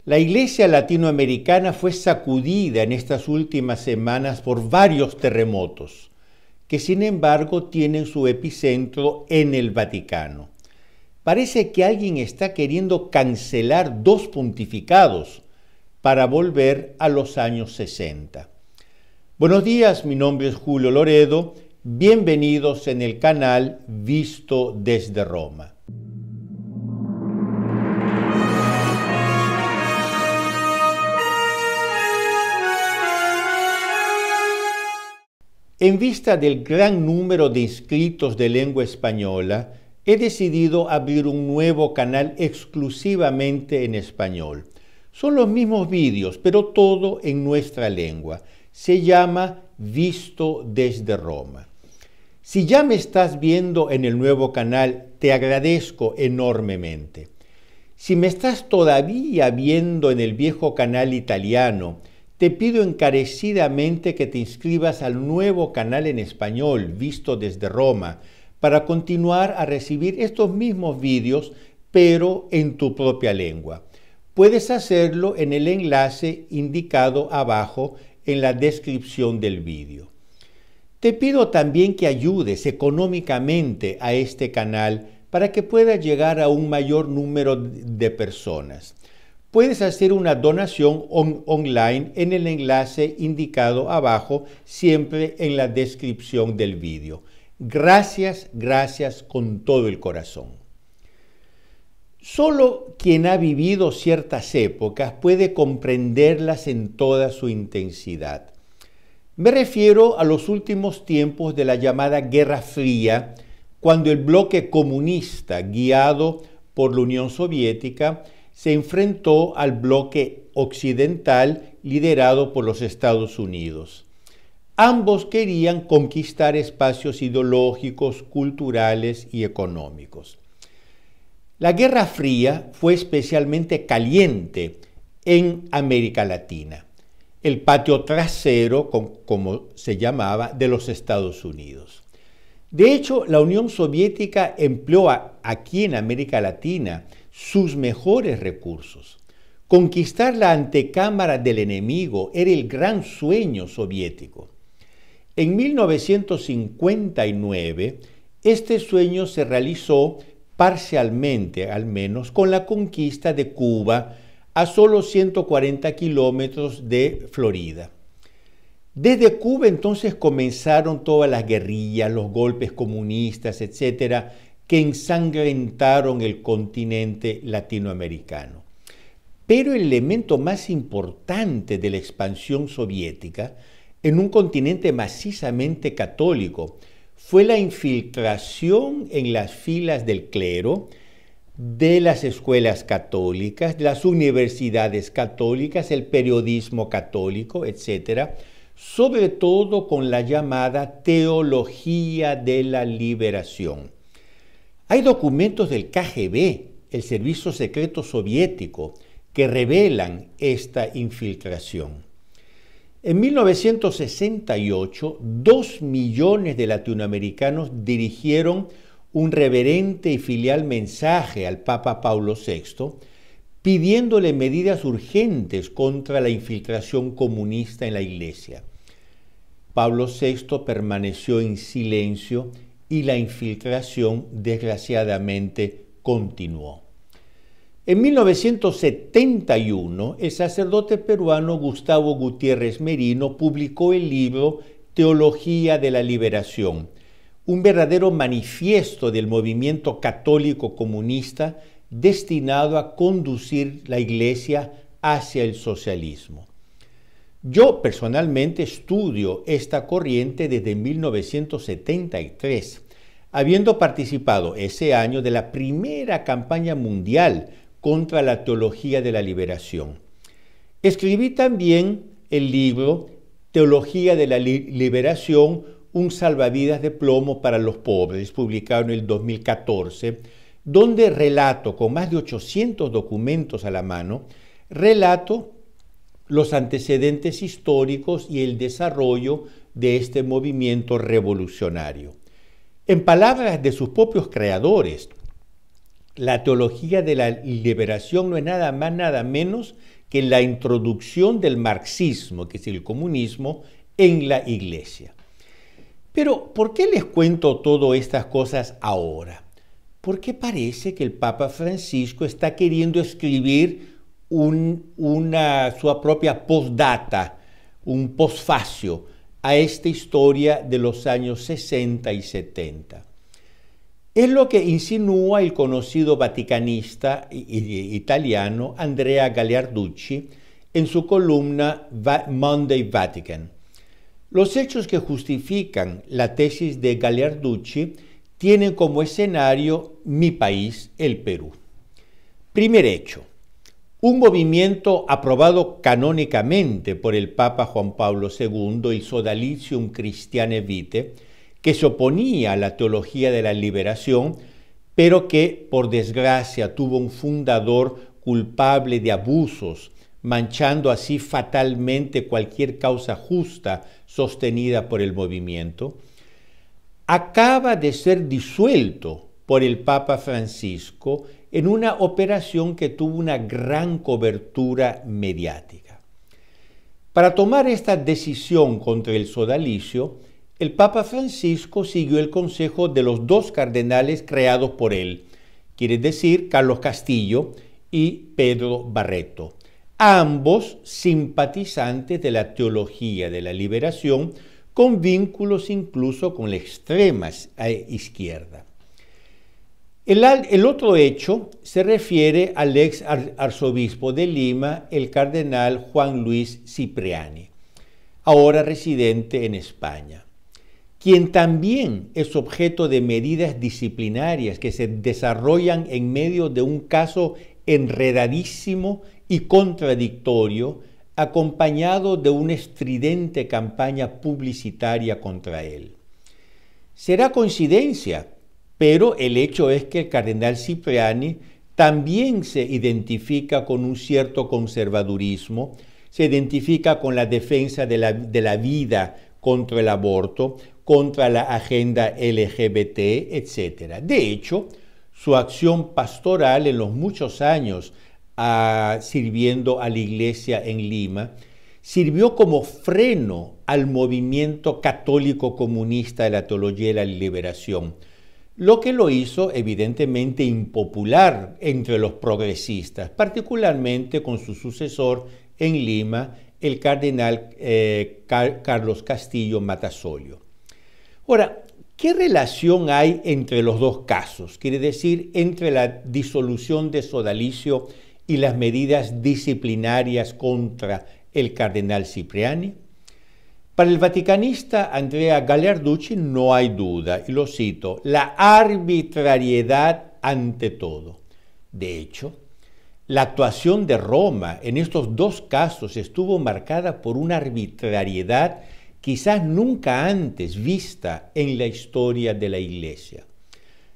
La Iglesia latinoamericana fue sacudida en estas últimas semanas por varios terremotos, que sin embargo tienen su epicentro en el Vaticano. Parece que alguien está queriendo cancelar dos pontificados para volver a los años 60. Buenos días, mi nombre es Julio Loredo. Bienvenidos en el canal Visto desde Roma. En vista del gran número de inscritos de lengua española, he decidido abrir un nuevo canal exclusivamente en español. Son los mismos vídeos, pero todo en nuestra lengua. Se llama Visto desde Roma. Si ya me estás viendo en el nuevo canal, te agradezco enormemente. Si me estás todavía viendo en el viejo canal italiano, te pido encarecidamente que te inscribas al nuevo canal en español, Visto desde Roma, para continuar a recibir estos mismos vídeos, pero en tu propia lengua. Puedes hacerlo en el enlace indicado abajo en la descripción del vídeo. Te pido también que ayudes económicamente a este canal para que pueda llegar a un mayor número de personas. Puedes hacer una donación online en el enlace indicado abajo, siempre en la descripción del vídeo. Gracias, gracias con todo el corazón. Solo quien ha vivido ciertas épocas puede comprenderlas en toda su intensidad. Me refiero a los últimos tiempos de la llamada Guerra Fría, cuando el bloque comunista, guiado por la Unión Soviética, se enfrentó al bloque occidental liderado por los Estados Unidos. Ambos querían conquistar espacios ideológicos, culturales y económicos. La Guerra Fría fue especialmente caliente en América Latina, el patio trasero, como se llamaba, de los Estados Unidos. De hecho, la Unión Soviética empleó aquí en América Latina sus mejores recursos. Conquistar la antecámara del enemigo era el gran sueño soviético. En 1959, este sueño se realizó parcialmente, al menos, con la conquista de Cuba a solo 140 kilómetros de Florida. Desde Cuba entonces comenzaron todas las guerrillas, los golpes comunistas, etcétera, que ensangrentaron el continente latinoamericano. Pero el elemento más importante de la expansión soviética en un continente macizamente católico fue la infiltración en las filas del clero, de las escuelas católicas, de las universidades católicas, el periodismo católico, etcétera, sobre todo con la llamada teología de la liberación. Hay documentos del KGB, el servicio secreto soviético, que revelan esta infiltración. En 1968, 2 millones de latinoamericanos dirigieron un reverente y filial mensaje al Papa Pablo VI, pidiéndole medidas urgentes contra la infiltración comunista en la Iglesia. Pablo VI permaneció en silencio y la infiltración, desgraciadamente, continuó. En 1971, el sacerdote peruano Gustavo Gutiérrez Merino publicó el libro Teología de la Liberación, un verdadero manifiesto del movimiento católico comunista destinado a conducir la Iglesia hacia el socialismo. Yo personalmente estudio esta corriente desde 1973, habiendo participado ese año de la primera campaña mundial contra la teología de la liberación. Escribí también el libro Teología de la Liberación, un salvavidas de plomo para los pobres, publicado en el 2014, donde relato, con más de 800 documentos a la mano, relato los antecedentes históricos y el desarrollo de este movimiento revolucionario. En palabras de sus propios creadores, La teología de la liberación no es nada más, nada menos que la introducción del marxismo, que es el comunismo, en la Iglesia. Pero, ¿por qué les cuento todas estas cosas ahora? Porque parece que el Papa Francisco está queriendo escribir su propia postdata, un postfacio a esta historia de los años 60 y 70. Es lo que insinúa el conocido vaticanista italiano Andrea Gagliarducci en su columna Monday Vatican. Los hechos que justifican la tesis de Gagliarducci tienen como escenario mi país, el Perú. Primer hecho, un movimiento aprobado canónicamente por el Papa Juan Pablo II, el Sodalicium Christiane Vitae, que se oponía a la teología de la liberación, pero que, por desgracia, tuvo un fundador culpable de abusos, manchando así fatalmente cualquier causa justa sostenida por el movimiento, acaba de ser disuelto por el Papa Francisco en una operación que tuvo una gran cobertura mediática. Para tomar esta decisión contra el sodalicio, el Papa Francisco siguió el consejo de los dos cardenales creados por él, quiere decir Carlos Castillo y Pedro Barreto, ambos simpatizantes de la teología de la liberación, con vínculos incluso con la extrema izquierda. El otro hecho se refiere al ex arzobispo de Lima, el cardenal Juan Luis Cipriani, ahora residente en España, quien también es objeto de medidas disciplinarias que se desarrollan en medio de un caso enredadísimo y contradictorio, acompañado de una estridente campaña publicitaria contra él. Será coincidencia, pero el hecho es que el cardenal Cipriani también se identifica con un cierto conservadurismo, se identifica con la defensa de la vida contra el aborto, contra la agenda LGBT, etc. De hecho, su acción pastoral en los muchos años sirviendo a la Iglesia en Lima, sirvió como freno al movimiento católico comunista de la teología de la liberación, lo que lo hizo evidentemente impopular entre los progresistas, particularmente con su sucesor en Lima, el cardenal Carlos Castillo Matasolio. Ahora, ¿qué relación hay entre los dos casos? Quiere decir, entre la disolución de sodalicio y las medidas disciplinarias contra el cardenal Cipriani. Para el vaticanista Andrea Gagliarducci no hay duda, y lo cito, la arbitrariedad ante todo. De hecho, la actuación de Roma en estos dos casos estuvo marcada por una arbitrariedad quizás nunca antes vista en la historia de la Iglesia.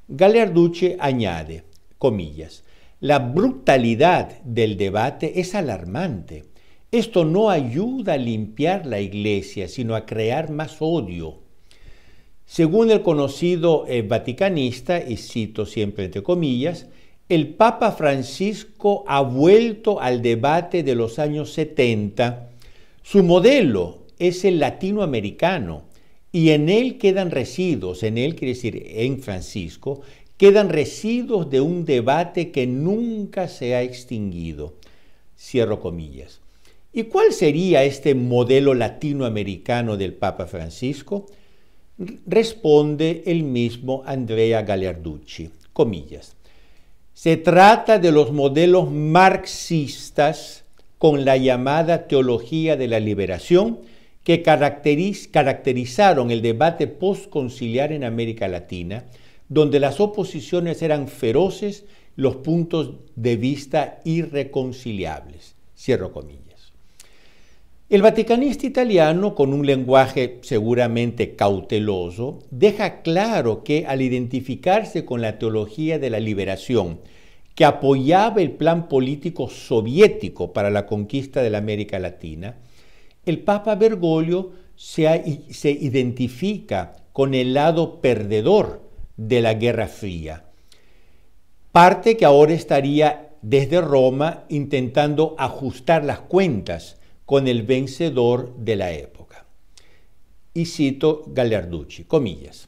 Gagliarducci añade, comillas, la brutalidad del debate es alarmante. Esto no ayuda a limpiar la Iglesia, sino a crear más odio. Según el conocido vaticanista, y cito siempre entre comillas, el Papa Francisco ha vuelto al debate de los años 70. Su modelo es el latinoamericano y en él quedan residuos, en él quiere decir en Francisco, quedan residuos de un debate que nunca se ha extinguido. Cierro comillas. ¿Y cuál sería este modelo latinoamericano del Papa Francisco? Responde el mismo Andrea Gagliarducci, comillas. Se trata de los modelos marxistas con la llamada teología de la liberación que caracterizaron el debate postconciliar en América Latina, donde las oposiciones eran feroces, los puntos de vista irreconciliables. Cierro comillas. El vaticanista italiano, con un lenguaje seguramente cauteloso, deja claro que al identificarse con la teología de la liberación, que apoyaba el plan político soviético para la conquista de la América Latina, el Papa Bergoglio se identifica con el lado perdedor de la Guerra Fría. parte que ahora estaría desde Roma intentando ajustar las cuentas con el vencedor de la época. Y cito Gagliarducci, comillas,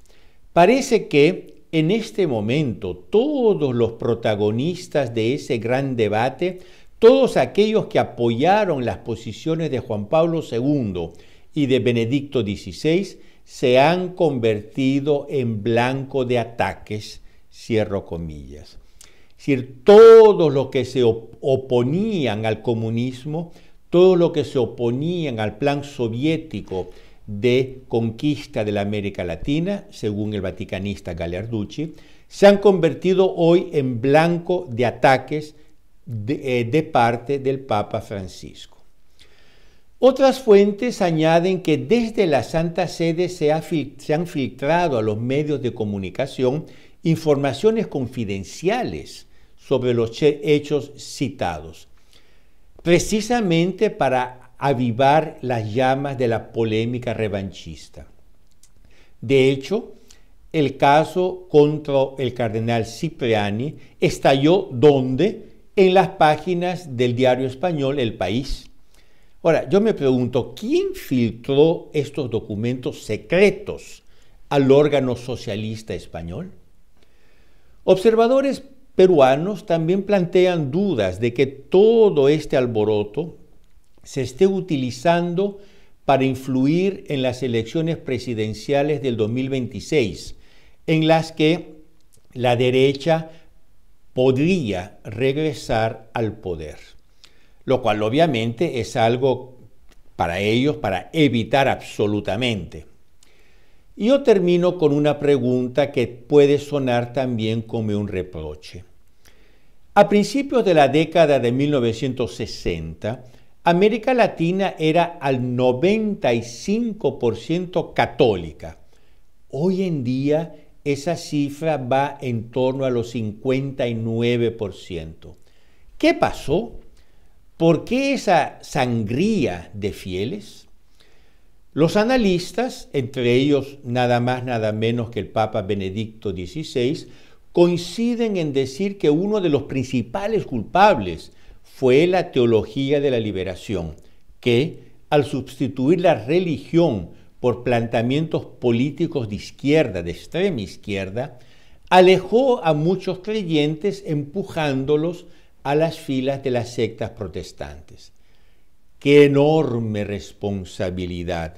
parece que en este momento todos los protagonistas de ese gran debate, todos aquellos que apoyaron las posiciones de Juan Pablo II y de Benedicto XVI, se han convertido en blanco de ataques, cierro comillas. Es decir, todos los que se oponían al comunismo, todos los que se oponían al plan soviético de conquista de la América Latina, según el vaticanista Gagliarducci, se han convertido hoy en blanco de ataques de parte del Papa Francisco. Otras fuentes añaden que desde la Santa Sede se han filtrado a los medios de comunicación informaciones confidenciales sobre los hechos citados, precisamente para avivar las llamas de la polémica revanchista. De hecho, el caso contra el cardenal Cipriani estalló ¿dónde? En las páginas del diario español El País. Ahora, yo me pregunto, ¿quién filtró estos documentos secretos al órgano socialista español? Observadores peruanos también plantean dudas de que todo este alboroto se esté utilizando para influir en las elecciones presidenciales del 2026, en las que la derecha podría regresar al poder, lo cual obviamente es algo para ellos para evitar absolutamente. Y yo termino con una pregunta que puede sonar también como un reproche. A principios de la década de 1960, América Latina era al 95% católica. Hoy en día esa cifra va en torno a los 59%. ¿Qué pasó? ¿Por qué esa sangría de fieles? Los analistas, entre ellos nada más nada menos que el Papa Benedicto XVI, coinciden en decir que uno de los principales culpables fue la teología de la liberación, que, al sustituir la religión por planteamientos políticos de izquierda, de extrema izquierda, alejó a muchos creyentes empujándolos a las filas de las sectas protestantes. ¡Qué enorme responsabilidad!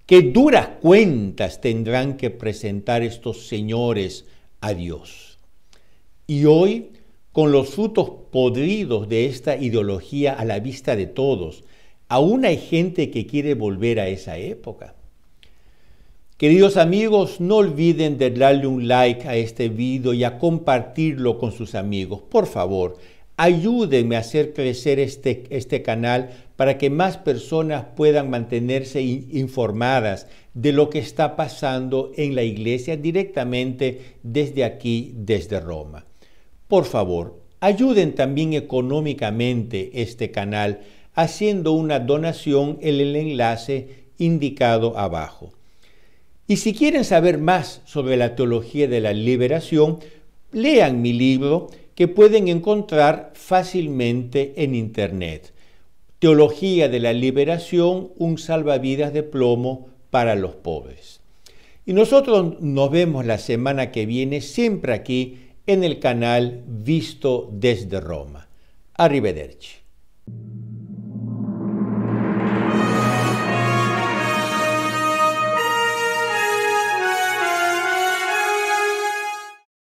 ¡Qué duras cuentas tendrán que presentar estos señores a Dios! Y hoy, con los frutos podridos de esta ideología a la vista de todos, aún hay gente que quiere volver a esa época. Queridos amigos, no olviden de darle un like a este video y a compartirlo con sus amigos. Por favor, ayúdenme a hacer crecer este canal para que más personas puedan mantenerse informadas de lo que está pasando en la iglesia directamente desde aquí, desde Roma. Por favor, ayuden también económicamente este canal haciendo una donación en el enlace indicado abajo. Y si quieren saber más sobre la teología de la liberación, lean mi libro que pueden encontrar fácilmente en internet. Teología de la liberación, un salvavidas de plomo para los pobres. Y nosotros nos vemos la semana que viene, siempre aquí en el canal Visto desde Roma. Arrivederci.